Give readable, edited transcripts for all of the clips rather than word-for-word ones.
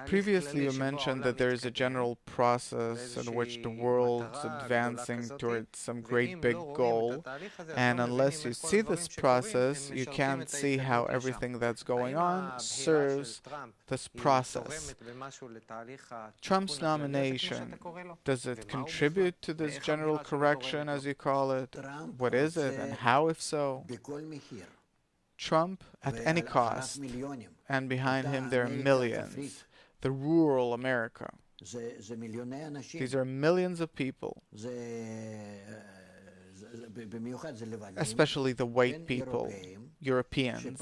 Previously, you mentioned that there is a general process in which the world's advancing towards some great big goal, and unless you see this process, you can't see how everything that's going on serves this process. Trump's nomination, does it contribute to this general correction, as you call it? What is it, and how, if so? Trump at any cost, and behind him there are millions. The rural America. These are millions of people, especially the white people, Europeans,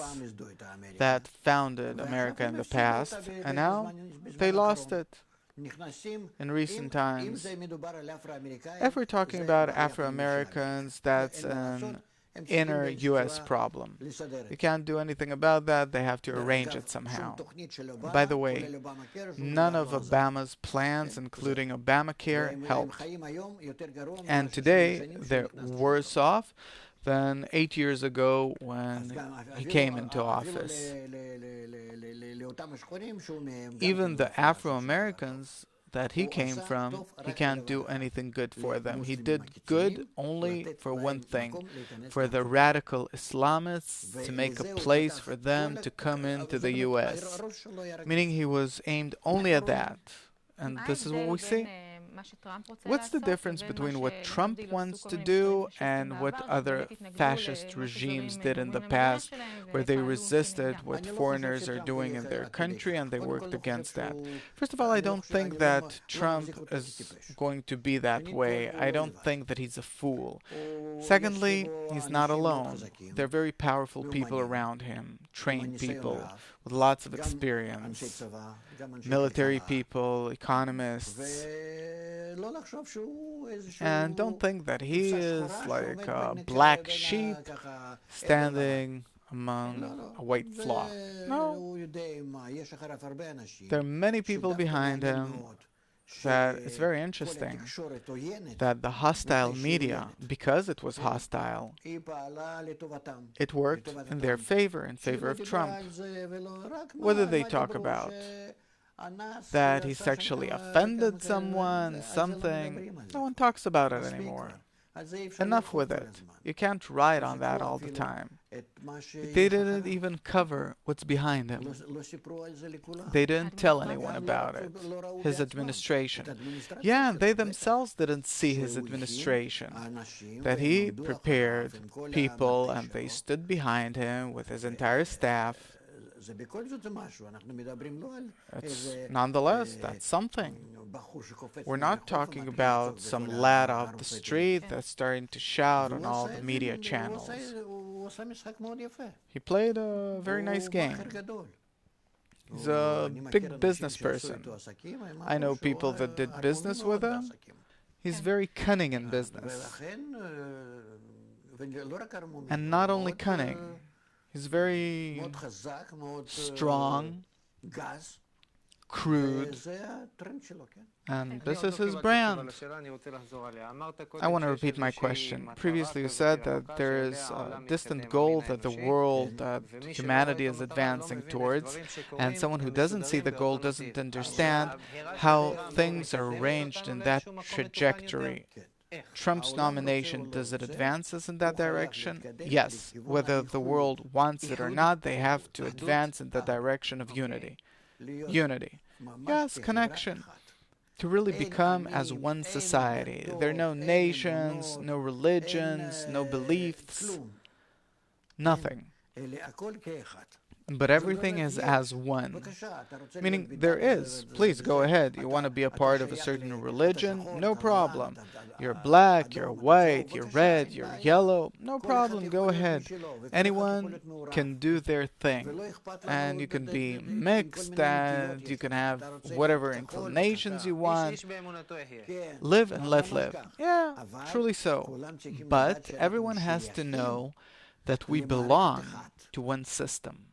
that founded America in the past, and now they lost it in recent times. If we're talking about Afro-Americans, that's an inner U.S. problem. You can't do anything about that. They have to arrange it somehow. By the way, none of Obama's plans, including Obamacare, helped. And today, they're worse off than 8 years ago when he came into office. Even the Afro-Americans that he came from, he can't do anything good for them. He did good only for one thing, for the radical Islamists to make a place for them to come into the U.S., meaning he was aimed only at that. And this is what we see. What's the difference between what Trump wants to do and what other fascist regimes did in the past, where they resisted what foreigners are doing in their country and they worked against that? First of all, I don't think that Trump is going to be that way. I don't think that he's a fool. Secondly, he's not alone. There are very powerful people around him, trained people with lots of experience, military people, economists. And don't think that he is like a black sheep standing among a white flock. No. There are many people behind him. That it's very interesting that the hostile media, because it was hostile, it worked in their favor, in favor of Trump. Whether they talk about that he sexually offended someone, something, no one talks about it anymore. Enough with it. You can't ride on that all the time. They didn't even cover what's behind him. They didn't tell anyone about it. His administration. Yeah, they themselves didn't see his administration. That he prepared people and they stood behind him with his entire staff. Nonetheless, that's something. We're not talking about some lad off the street that's starting to shout on all the media channels. He played a very nice game. He's a big business person. I know people that did business with him. He's very cunning in business. And not only cunning, he's very strong, crude, and this is his brand. I want to repeat my question. Previously you said that there is a distant goal that the world, that humanity is advancing towards, and someone who doesn't see the goal doesn't understand how things are arranged in that trajectory. Trump's nomination, does it advance us in that direction? Yes. Whether the world wants it or not, they have to advance in the direction of unity. Unity. Yes, connection. To really become as one society. There are no nations, no religions, no beliefs, nothing. But everything is as one. Meaning there is. Please go ahead. You want to be a part of a certain religion? No problem. You're black, you're white, you're red, you're yellow. No problem. Go ahead. Anyone can do their thing. And you can be mixed and you can have whatever inclinations you want. Live and let live. Yeah, truly so. But everyone has to know that we belong to one system.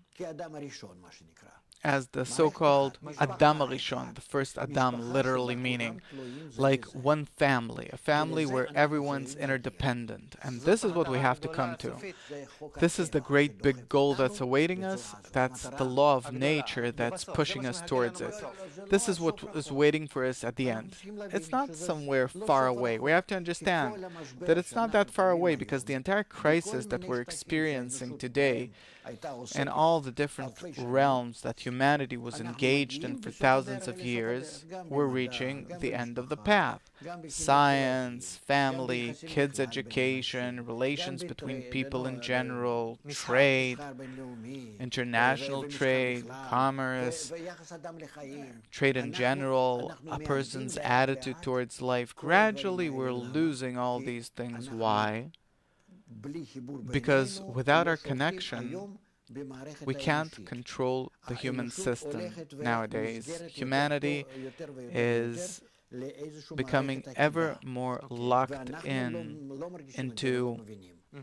as the so-called Adam Arishon, the first Adam, literally meaning like one family, a family where everyone's interdependent. And this is what we have to come to. This is the great big goal that's awaiting us. That's the law of nature that's pushing us towards it. This is what is waiting for us at the end. It's not somewhere far away. We have to understand that it's not that far away, because the entire crisis that we're experiencing today and all the different realms that humanity was engaged in for thousands of years, we're reaching the end of the path. Science, family, kids' education, relations between people in general, trade, international trade, commerce, trade in general, a person's attitude towards life. Gradually, we're losing all these things. Why? Because without our connection, we can't control the human system nowadays. Humanity is becoming ever more locked into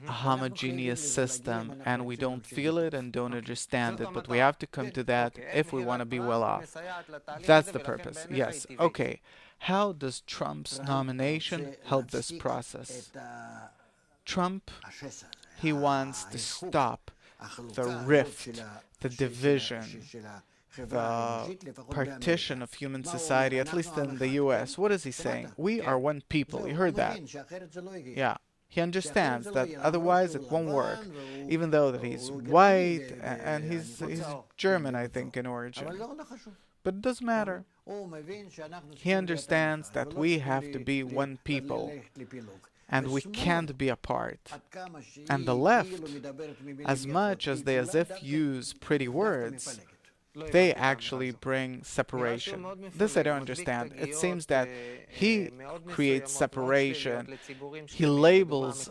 a homogeneous system, and we don't feel it and don't understand it, but we have to come to that if we want to be well off. That's the purpose. Yes. Okay. How does Trump's nomination help this process? Trump, he wants to stop the rift, the division, the partition of human society, at least in the US. What is he saying? We are one people. You heard that? Yeah. He understands that otherwise it won't work, even though that he's white and he's German, I think, in origin. But it doesn't matter. He understands that we have to be one people, and we can't be apart. And the left, as much as they as if use pretty words, they actually bring separation. This I don't understand. It seems that he creates separation. He labels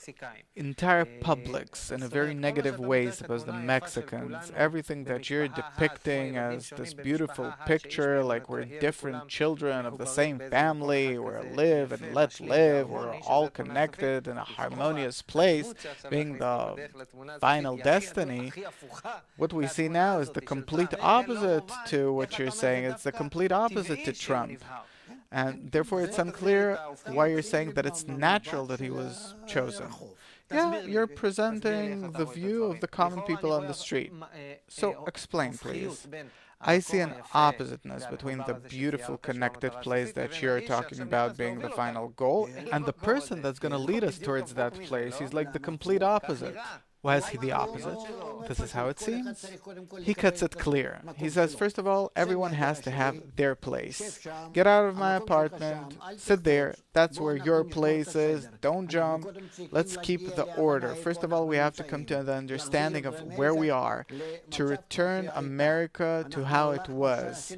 entire publics in a very negative way, suppose the Mexicans. Everything that you're depicting as this beautiful picture, like we're different children of the same family, we're live and let live, we're all connected in a harmonious place, being the final destiny. What we see now is the complete opposite to what you're saying. It's the complete opposite to Trump. And therefore it's unclear why you're saying that it's natural that he was chosen. Yeah, you're presenting the view of the common people on the street. So explain, please. I see an oppositeness between the beautiful connected place that you're talking about being the final goal and the person that's going to lead us towards that place. He's like the complete opposite. Why is he the opposite? This is how it seems. He cuts it clear. He says, first of all, everyone has to have their place. Get out of my apartment, sit there, that's where your place is, don't jump, let's keep the order. First of all, we have to come to the understanding of where we are, to return America to how it was.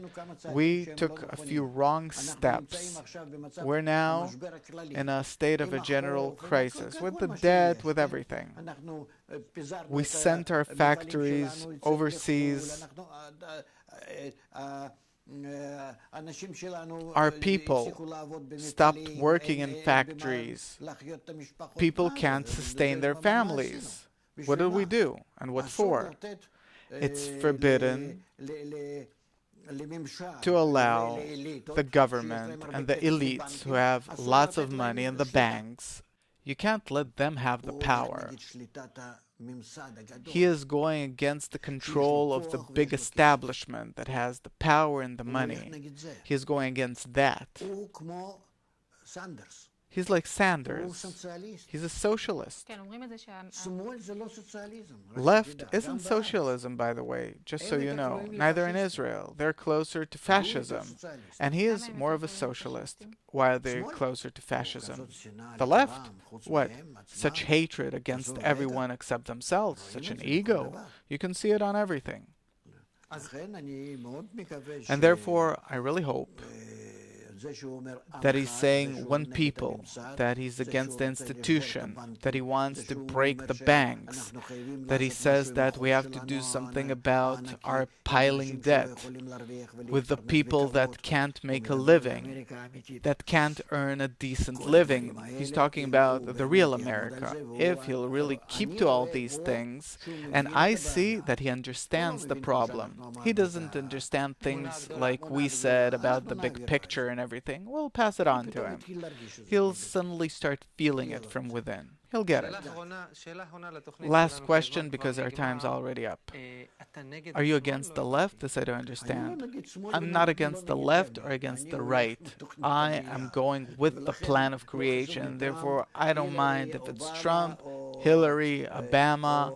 We took a few wrong steps. We're now in a state of a general crisis, with the debt, with everything. We sent our factories overseas. Our people stopped working in factories. People can't sustain their families. What do we do? And what for? It's forbidden to allow the government and the elites who have lots of money in the banks. You can't let them have the power. He is going against the control of the big establishment that has the power and the money. He is going against that. He's like Sanders. He's a socialist. Left isn't socialism, by the way, just so you know. Neither in Israel. They're closer to fascism. And he is more of a socialist. Why are they closer to fascism? The left? What? Such hatred against everyone except themselves. Such an ego. You can see it on everything. And therefore, I really hope that he's saying one people, that he's against the institution, that he wants to break the banks, that he says that we have to do something about our piling debt with the people that can't make a living, that can't earn a decent living. He's talking about the real America. If he'll really keep to all these things, and I see that he understands the problem. He doesn't understand things like we said about the big picture and everything. We'll pass it on to him. He'll suddenly start feeling it from within. He'll get it. Last question, because our time's already up. Are you against the left? This I don't understand. I'm not against the left or against the right. I am going with the plan of creation. Therefore, I don't mind if it's Trump, Hillary, Obama,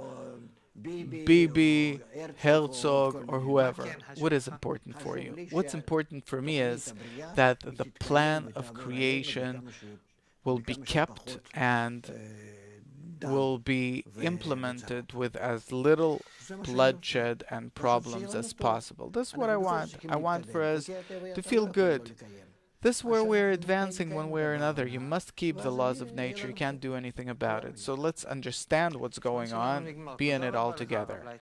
Bibi, Herzog, or whoever. What is important for you? What's important for me is that the plan of creation will be kept and will be implemented with as little bloodshed and problems as possible. This is what I want. I want for us to feel good. This is where we're advancing one way or another. You must keep the laws of nature. You can't do anything about it. So let's understand what's going on, be in it all together.